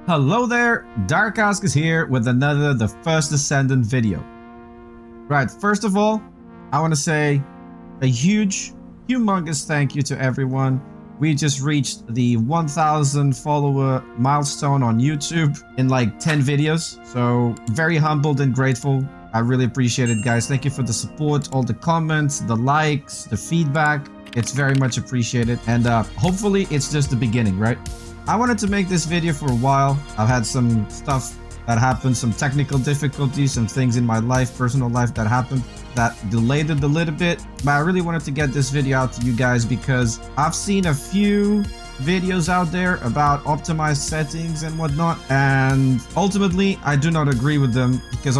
Hello there, 𝗙𝗜𝗚𝗘 is here with another The First Descendant video. Right, first of all, I want to say a humongous thank you to everyone. We just reached the 1,000 follower milestone on YouTube in like 10 videos. So very humbled and grateful. I really appreciate it, guys. Thank you for the support, all the comments, the likes, the feedback. It's very much appreciated. And hopefully it's just the beginning, right? I wanted to make this video for a while. I've had some stuff that happened, some technical difficulties, some things in my life, personal life that happened that delayed it a little bit. But I really wanted to get this video out to you guys because I've seen a few videos out there about optimized settings and whatnot, and ultimately I do not agree with them because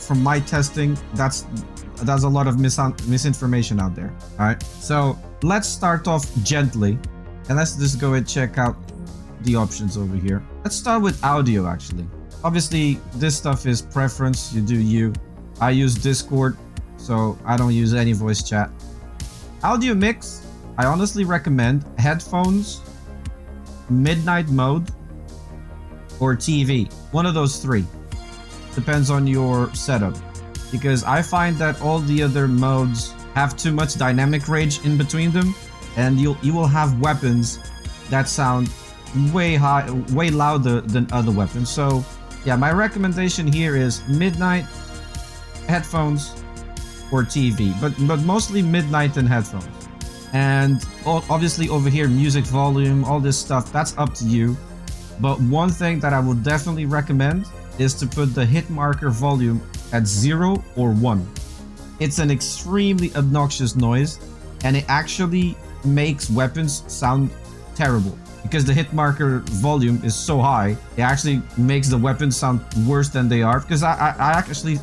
from my testing, that's a lot of misinformation out there. All right, so let's start off gently and let's just go and check out the options over here. Let's start with audio. Actually, obviously this stuff is preference. You do you. I use Discord, so I don't use any voice chat. Audio mix, I honestly recommend headphones, midnight mode, or TV. One of those three. Depends on your setup. Because I find that all the other modes have too much dynamic range in between them, and you will have weapons that sound way louder than other weapons. So yeah, my recommendation here is midnight, headphones, or TV, but mostly midnight and headphones. And obviously over here, music volume, all this stuff, that's up to you. But one thing that I would definitely recommend is to put the hit marker volume at 0 or 1. It's an extremely obnoxious noise, and it actually makes weapons sound terrible because the hit marker volume is so high. It actually makes the weapons sound worse than they are, because I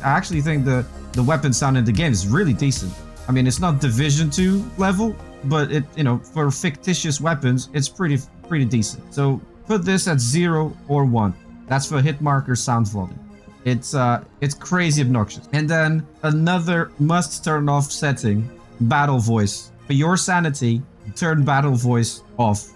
actually think the weapon sound in the game is really decent. I mean, it's not Division 2 level, but it, for fictitious weapons, it's pretty decent. So put this at 0 or 1. That's for hit marker sound volume. It's crazy obnoxious. And then another must turn off setting, battle voice. For your sanity, turn battle voice off.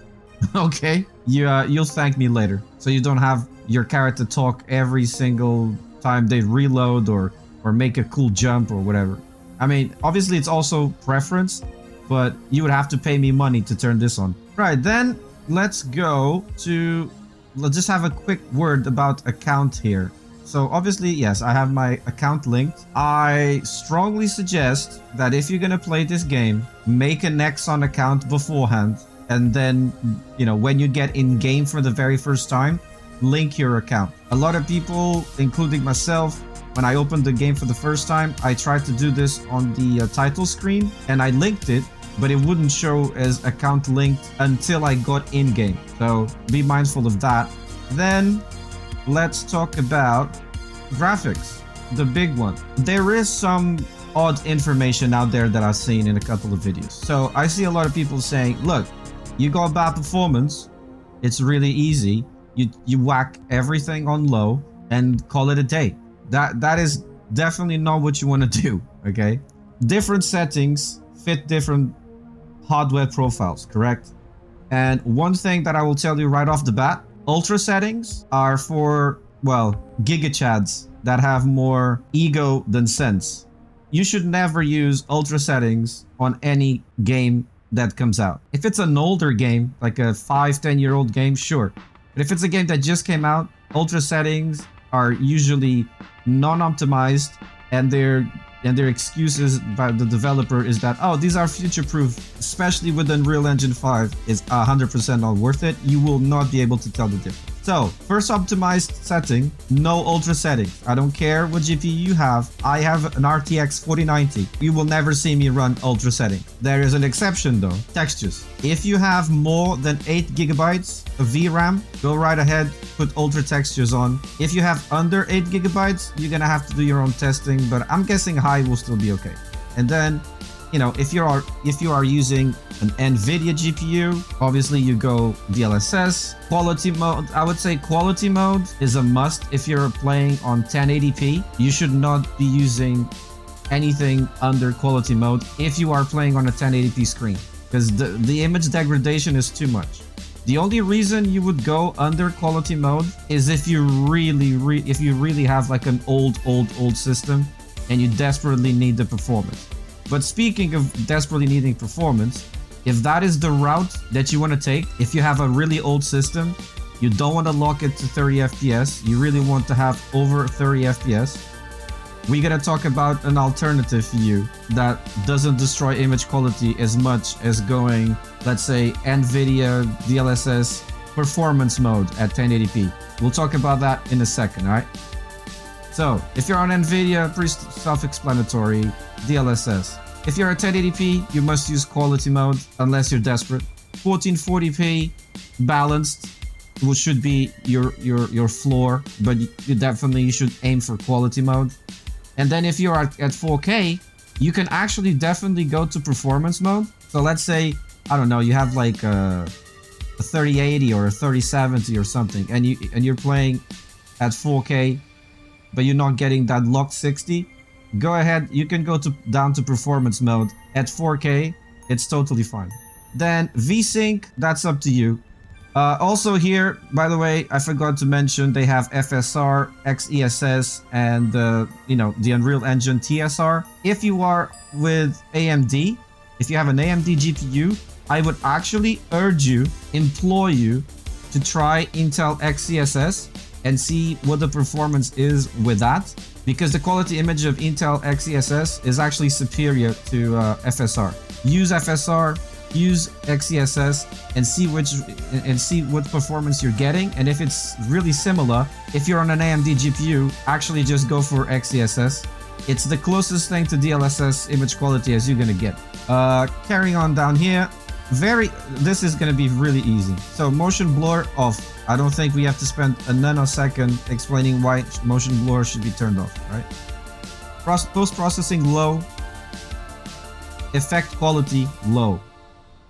Okay? You'll thank me later. So you don't have your character talk every single time they reload or make a cool jump or whatever. I mean, obviously it's also preference, but you would have to pay me money to turn this on. Right, then let's just have a quick word about account here. So obviously, yes, I have my account linked. I strongly suggest that if you're gonna play this game, make a Nexon account beforehand, and then, when you get in game for the very first time, link your account. A lot of people, including myself, when I opened the game for the first time, I tried to do this on the title screen, and I linked it, but it wouldn't show as account linked until I got in game. So be mindful of that. Then let's talk about graphics, the big one. There is some odd information out there that I've seen in a couple of videos. So I see a lot of people saying, look, you got bad performance, it's really easy. You whack everything on low and call it a day. That is definitely not what you want to do, okay? Different settings fit different hardware profiles, correct? And one thing that I will tell you right off the bat, ultra settings are for, well, gigachads that have more ego than sense. You should never use ultra settings on any game that comes out. If it's an older game, like a 5-10-year-old game, sure. But if it's a game that just came out, ultra settings are usually non-optimized, and their excuses by the developer is that, oh, these are future-proof, especially with Unreal Engine 5, is 100% not worth it. You will not be able to tell the difference. So, first optimized setting, no ultra settings. I don't care what GPU you have. I have an RTX 4090. You will never see me run ultra setting. There is an exception though, textures. If you have more than 8 GB of VRAM, go right ahead, put ultra textures on. If you have under 8 GB, you're gonna have to do your own testing, but I'm guessing high will still be okay. And then, if you are using an NVIDIA GPU, obviously you go DLSS. Quality mode, I would say quality mode is a must if you're playing on 1080p. You should not be using anything under quality mode if you are playing on a 1080p screen, because the image degradation is too much. The only reason you would go under quality mode is if you really have like an old system and you desperately need the performance. But speaking of desperately needing performance, if that is the route that you want to take, if you have a really old system, you don't want to lock it to 30 FPS, you really want to have over 30 FPS, we're gonna talk about an alternative for you that doesn't destroy image quality as much as going, let's say, NVIDIA DLSS performance mode at 1080p. We'll talk about that in a second, alright? So, if you're on NVIDIA, pretty self-explanatory, DLSS. If you're at 1080p, you must use quality mode unless you're desperate. 1440p balanced, which should be your floor, but you definitely should aim for quality mode. And then if you're at 4K, you can actually definitely go to performance mode. So let's say, I don't know, you have like a 3080 or a 3070 or something, and you're playing at 4K, but you're not getting that locked 60. Go ahead, you can go down to performance mode at 4K. It's totally fine. Then VSync, that's up to you. Also here, by the way, I forgot to mention they have FSR, XESS, and the Unreal Engine TSR. If you are with AMD, if you have an AMD GPU, I would actually implore you to try Intel XESS and see what the performance is with that, because the quality image of Intel XESS is actually superior to FSR. Use FSR. Use XESS and see what performance you're getting, and if it's really similar, if you're on an AMD GPU, actually just go for XESS. It's the closest thing to DLSS image quality as you're gonna get. Carrying on down here, this is gonna be really easy. So motion blur off. I don't think we have to spend a nanosecond explaining why motion blur should be turned off, right? Post-processing low, effect quality low.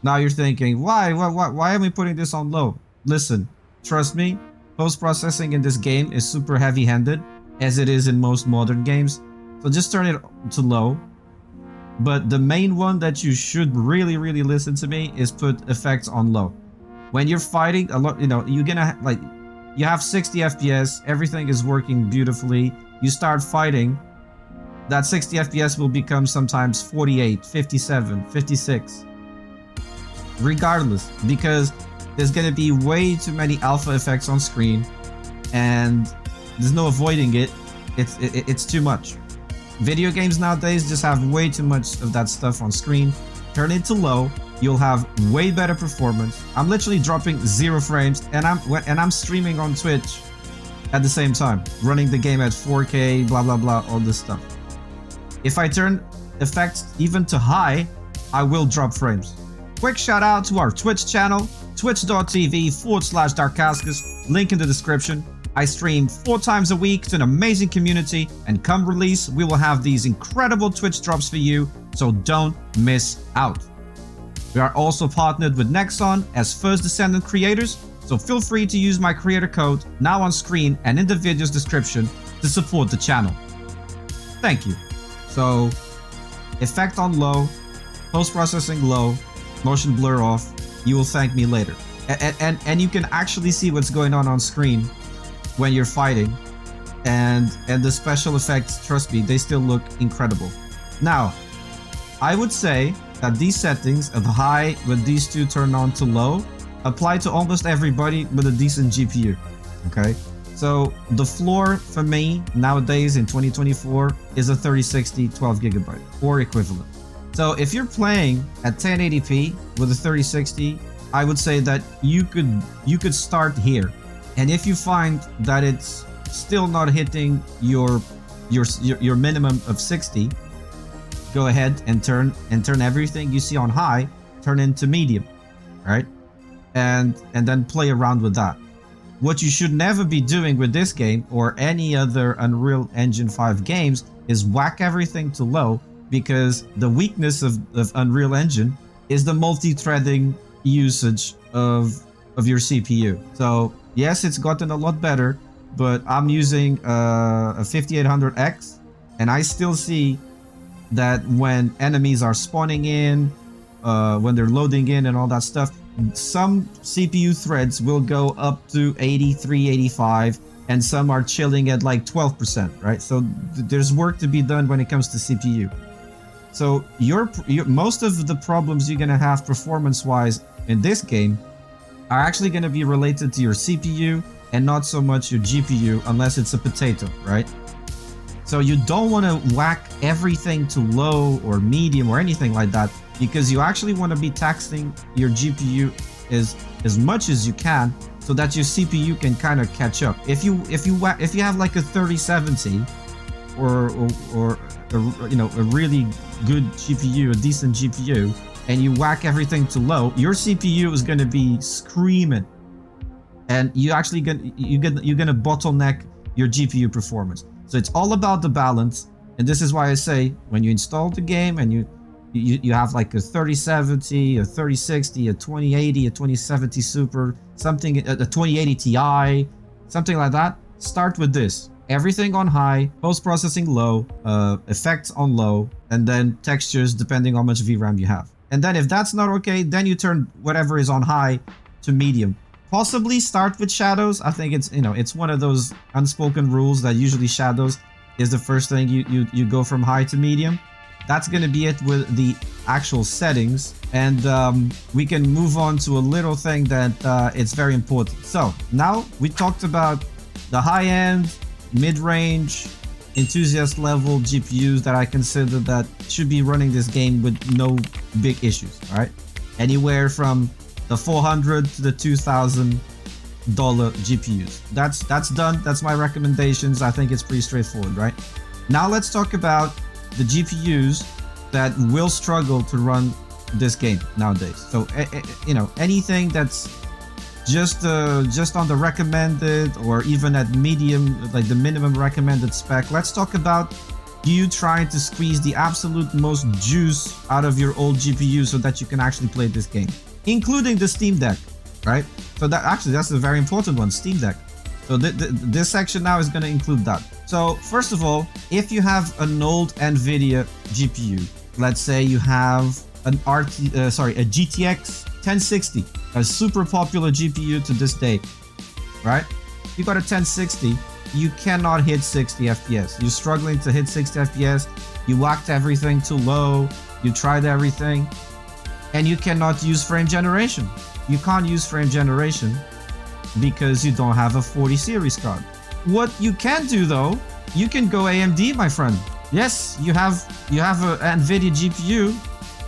Now you're thinking, why am I putting this on low? Listen, trust me, post-processing in this game is super heavy-handed, as it is in most modern games. So just turn it to low. But the main one that you should really listen to me is put effects on low. When you're fighting a lot, you're gonna you have 60 FPS, everything is working beautifully. You start fighting, that 60 FPS will become sometimes 48, 57, 56. Regardless, because there's gonna be way too many alpha effects on screen, and there's no avoiding it. It's too much. Video games nowadays just have way too much of that stuff on screen. Turn it to low, you'll have way better performance. I'm literally dropping 0 frames, and I'm streaming on Twitch at the same time, running the game at 4K, blah blah blah, all this stuff. If I turn effects even to high, I will drop frames. Quick shout out to our Twitch channel, twitch.tv/𝗘𝗓𝗚𝗓, link in the description. I stream 4 times a week to an amazing community, and come release, we will have these incredible Twitch drops for you, so don't miss out. We are also partnered with Nexon as First Descendant creators, so feel free to use my creator code now on screen and in the video's description to support the channel. Thank you. So, effect on low, post-processing low, motion blur off. You will thank me later. And you can actually see what's going on screen when you're fighting, and the special effects, trust me, they still look incredible. Now, I would say that these settings of high with these two turned on to low apply to almost everybody with a decent GPU. Okay, so the floor for me nowadays in 2024 is a 3060 12GB or equivalent. So if you're playing at 1080p with a 3060, I would say that you could start here. And if you find that it's still not hitting your minimum of 60, go ahead and turn everything you see on high, turn into medium, right? And then play around with that. What you should never be doing with this game or any other Unreal Engine 5 games is whack everything to low, because the weakness of Unreal Engine is the multi-threading usage of your CPU. So yes, it's gotten a lot better, but I'm using a 5800X, and I still see that when enemies are spawning in when they're loading in and all that stuff, some CPU threads will go up to 83, 85, and some are chilling at like 12%, right? So there's work to be done when it comes to CPU. So most of the problems you're gonna have performance-wise in this game are actually gonna be related to your CPU and not so much your GPU, unless it's a potato, right? So you don't want to whack everything to low or medium or anything like that, because you actually want to be taxing your GPU as much as you can, so that your CPU can kind of catch up. If you have like a 3070 or a really good GPU, a decent GPU, and you whack everything to low, your CPU is going to be screaming, and you're gonna bottleneck your GPU performance. So it's all about the balance, and this is why I say when you install the game and you have like a 3070, a 3060, a 2080, a 2070 Super, something, a 2080 Ti, something like that, start with this. Everything on high, post-processing low, effects on low, and then textures depending on how much VRAM you have. And then if that's not okay, then you turn whatever is on high to medium. Possibly start with shadows. I think it's one of those unspoken rules that usually shadows is the first thing you go from high to medium. That's going to be it with the actual settings, and we can move on to a little thing that it's very important. So now we talked about the high-end, mid-range, enthusiast level GPUs that I consider that should be running this game with no big issues. All right, anywhere from the $400 to the $2,000 GPUs. That's done. That's my recommendations. I think it's pretty straightforward, right? Now let's talk about the GPUs that will struggle to run this game nowadays. So anything that's just on the recommended or even at medium, like the minimum recommended spec. Let's talk about you trying to squeeze the absolute most juice out of your old GPU so that you can actually play this game, including the Steam Deck, right? So that's a very important one, Steam Deck. So this section now is going to include that. So first of all, if you have an old NVIDIA GPU, let's say you have a GTX 1060, a super popular GPU to this day, right? If you got a 1060, you cannot hit 60 FPS. You're struggling to hit 60 FPS. You whacked everything too low. You tried everything, and you cannot use frame generation. You can't use frame generation because you don't have a 40 series card. What you can do though, you can go AMD, my friend. Yes, you have an NVIDIA GPU.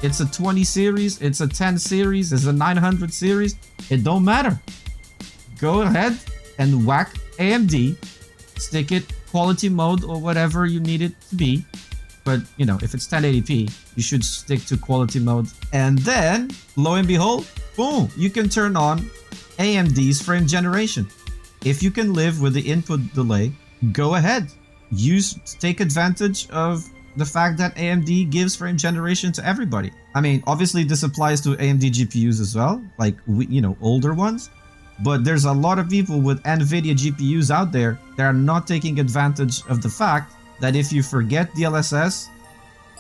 It's a 20 series, it's a 10 series, it's a 900 series. It don't matter. Go ahead and whack AMD, stick it quality mode or whatever you need it to be. But if it's 1080p, you should stick to quality mode. And then, lo and behold, boom, you can turn on AMD's frame generation. If you can live with the input delay, go ahead. Take advantage of the fact that AMD gives frame generation to everybody. I mean, obviously this applies to AMD GPUs as well, like older ones. But there's a lot of people with NVIDIA GPUs out there that are not taking advantage of the fact that if you forget DLSS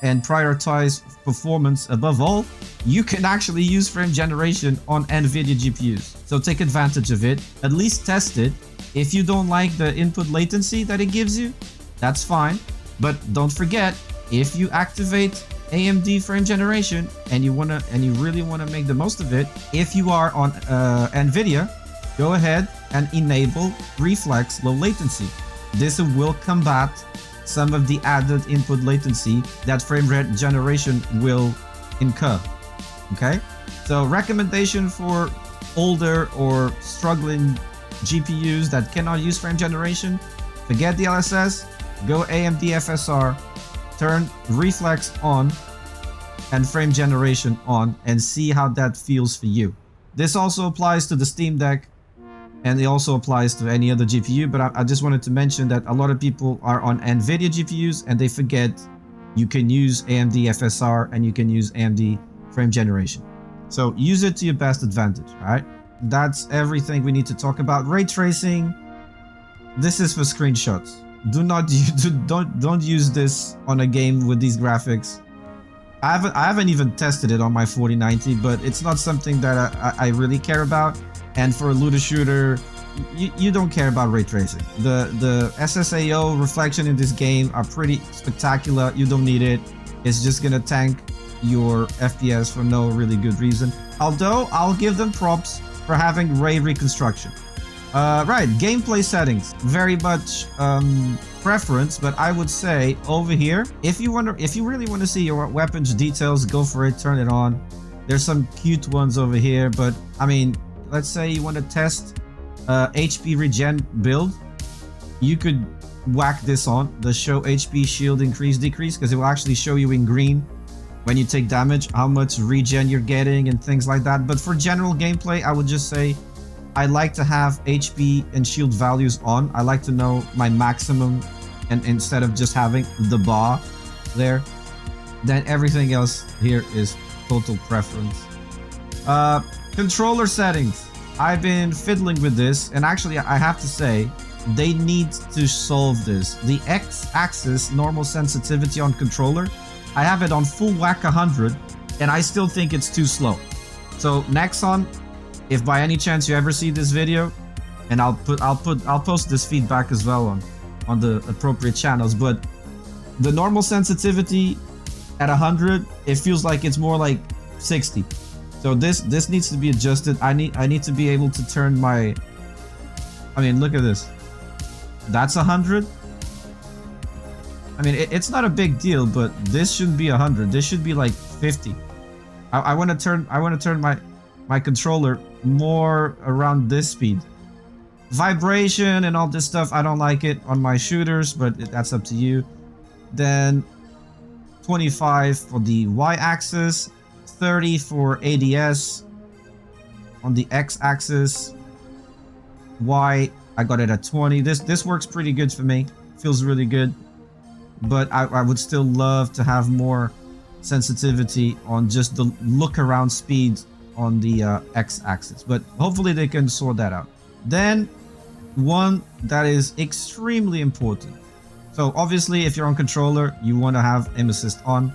and prioritize performance above all, you can actually use frame generation on NVIDIA GPUs. So take advantage of it, at least test it. If you don't like the input latency that it gives you, that's fine. But don't forget, if you activate AMD frame generation and you really want to make the most of it, if you are on NVIDIA, go ahead and enable reflex low latency. This will combat some of the added input latency that frame rate generation will incur. Okay, so recommendation for older or struggling GPUs that cannot use frame generation: forget DLSS, go AMD FSR, turn reflex on and frame generation on, and see how that feels for you. This also applies to the Steam Deck, and it also applies to any other GPU, but I just wanted to mention that a lot of people are on NVIDIA GPUs and they forget you can use AMD FSR and you can use AMD frame generation. So use it to your best advantage, all right? That's everything we need to talk about. Ray tracing, this is for screenshots. Don't use this on a game with these graphics. I haven't even tested it on my 4090, but it's not something that I really care about. And for a looter shooter, you don't care about ray tracing. The SSAO reflection in this game are pretty spectacular. You don't need it. It's just gonna tank your FPS for no really good reason. Although I'll give them props for having ray reconstruction. Right, gameplay settings, very much preference, but I would say over here, if you really want to see your weapons details, go for it, turn it on. There's some cute ones over here, but I mean, let's say you want to test HP regen build, you could whack this on, the show HP shield increase decrease, because it will actually show you in green when you take damage how much regen you're getting and things like that. But for general gameplay, I would just say I like to have HP and shield values on. I like to know my maximum, and instead of just having the bar there. Then everything else here is total preference. Controller settings. I've been fiddling with this, and actually I have to say they need to solve this. The X-axis normal sensitivity on controller, I have it on full whack 100, and I still think it's too slow. So Nexon, if by any chance you ever see this video, and I'll post this feedback as well on the appropriate channels, but the normal sensitivity at 100, it feels like it's more like 60. So this needs to be adjusted. I need to be able to turn my, I mean, look at this. That's 100. I mean, it's not a big deal, but this shouldn't be 100. This should be like 50. I want to turn my controller more around this speed. Vibration and all this stuff, I don't like it on my shooters, but that's up to you. Then 25 for the Y-axis, 30 for ADS. On the X-axis, Y, I got it at 20. This works pretty good for me. Feels really good. But I would still love to have more sensitivity on just the look around speed on the X-axis. But hopefully they can sort that out. Then one that is extremely important. So obviously if you're on controller, you want to have aim assist on.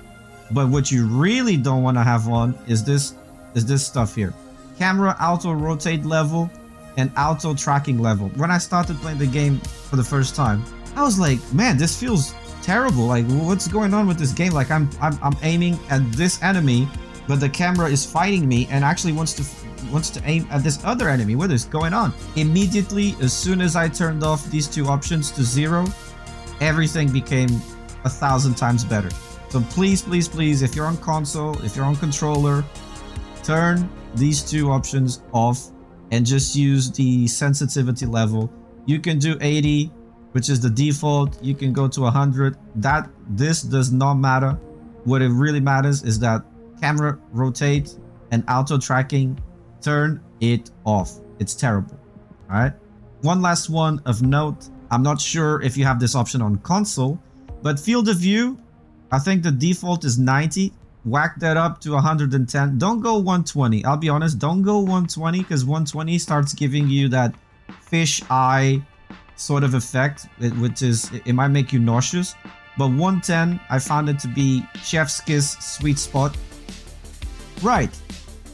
But what you really don't want to have on is this stuff here. Camera auto rotate level and auto tracking level. When I started playing the game for the first time, I was like, man, this feels terrible. Like, what's going on with this game? Like, I'm aiming at this enemy, but the camera is fighting me and actually wants to aim at this other enemy. What is going on? Immediately, as soon as I turned off these two options to 0, everything became 1,000 times better. So please, please, please, if you're on console, if you're on controller, turn these two options off and just use the sensitivity level. You can do 80, which is the default. You can go to 100. This does not matter. What it really matters is that camera rotate and auto tracking, turn it off. It's terrible. All right. One last one of note. I'm not sure if you have this option on console, but field of view, I think the default is 90. Whack that up to 110. Don't go 120. I'll be honest, don't go 120, because 120 starts giving you that fish eye sort of effect, which is, it might make you nauseous. But 110, I found it to be chef's kiss, sweet spot. Right,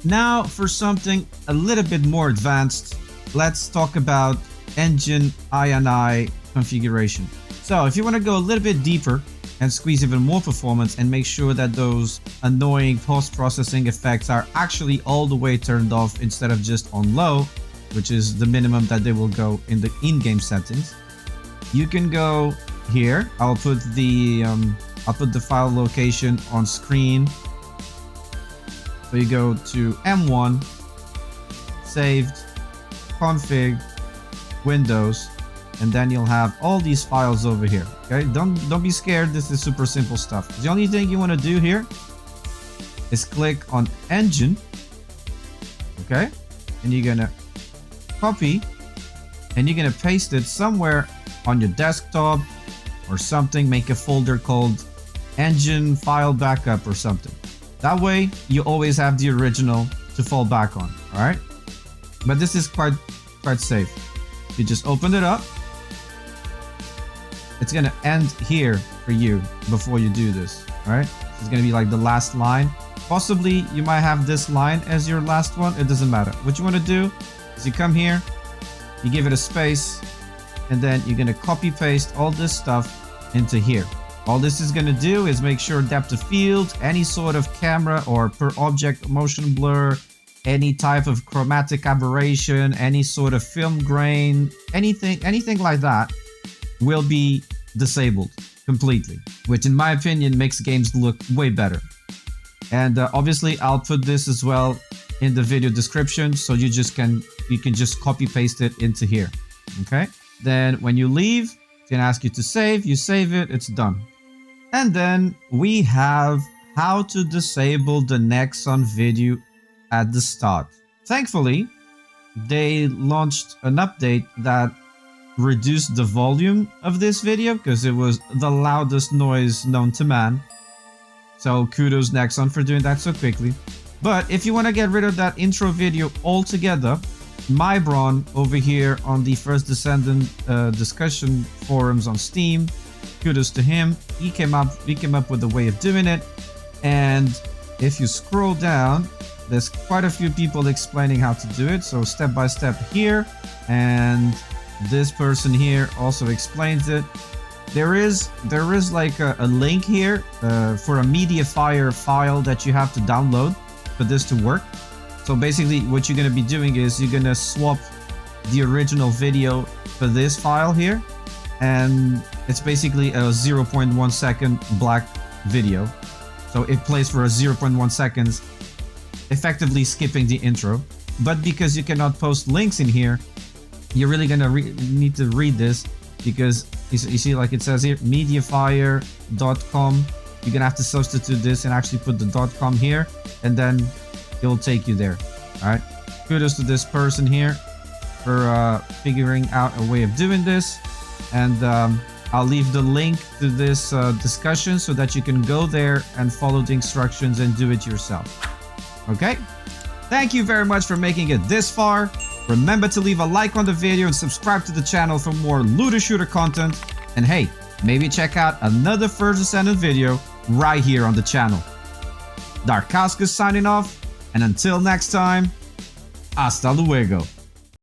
now for something a little bit more advanced, let's talk about engine I&I configuration. So if you want to go a little bit deeper and squeeze even more performance and make sure that those annoying post-processing effects are actually all the way turned off instead of just on low, which is the minimum that they will go in the in-game settings, you can go here. I'll put the file location on screen. So you go to M1, saved, config, Windows, and then you'll have all these files over here. Okay, don't be scared. This is super simple stuff. The only thing you want to do here is click on engine. Okay, and you're gonna copy and you're gonna paste it somewhere on your desktop or something. Make a folder called engine file backup or something. That way you always have the original to fall back on. All right, but this is quite safe. You just open it up. It's gonna end here for you before you do this. All right, It's going to be like the last line. Possibly you might have this line as your last one. It doesn't matter. What you want to do is you come here, you give it a space, and then you're going to copy paste all this stuff into here. All this is going to do is make sure depth of field, any sort of camera or per object motion blur, any type of chromatic aberration, any sort of film grain, anything like that will be disabled completely, which in my opinion makes games look way better. And obviously I'll put this as well in the video description, so you can just copy paste it into here. Okay, then when you leave, it's gonna ask you to save. You save it, it's done. And then we have how to disable the Nexon video at the start. Thankfully, they launched an update that reduced the volume of this video because it was the loudest noise known to man. So kudos Nexon for doing that so quickly. But if you want to get rid of that intro video altogether, Mybron over here on the First Descendant discussion forums on Steam, kudos to him. He came up with a way of doing it. And if you scroll down, there's quite a few people explaining how to do it. So step by step here, and this person here also explains it. There is like a link here for a MediaFire file that you have to download for this to work. So basically what you're going to be doing is you're going to swap the original video for this file here, and it's basically a 0.1 second black video. So it plays for a 0.1 seconds, effectively skipping the intro. But because you cannot post links in here, you're really gonna need to read this, because you see, like it says here, mediafire.com. You're gonna have to substitute this and actually put the .com here, and then it'll take you there. All right, kudos to this person here for figuring out a way of doing this. And I'll leave the link to this discussion so that you can go there and follow the instructions and do it yourself. Okay, thank you very much for making it this far. Remember to leave a like on the video and subscribe to the channel for more looter shooter content. And hey, maybe check out another First Descendant video right here on the channel. 𝗙𝗜𝗚𝗘𝗢 signing off, and until next time, hasta luego.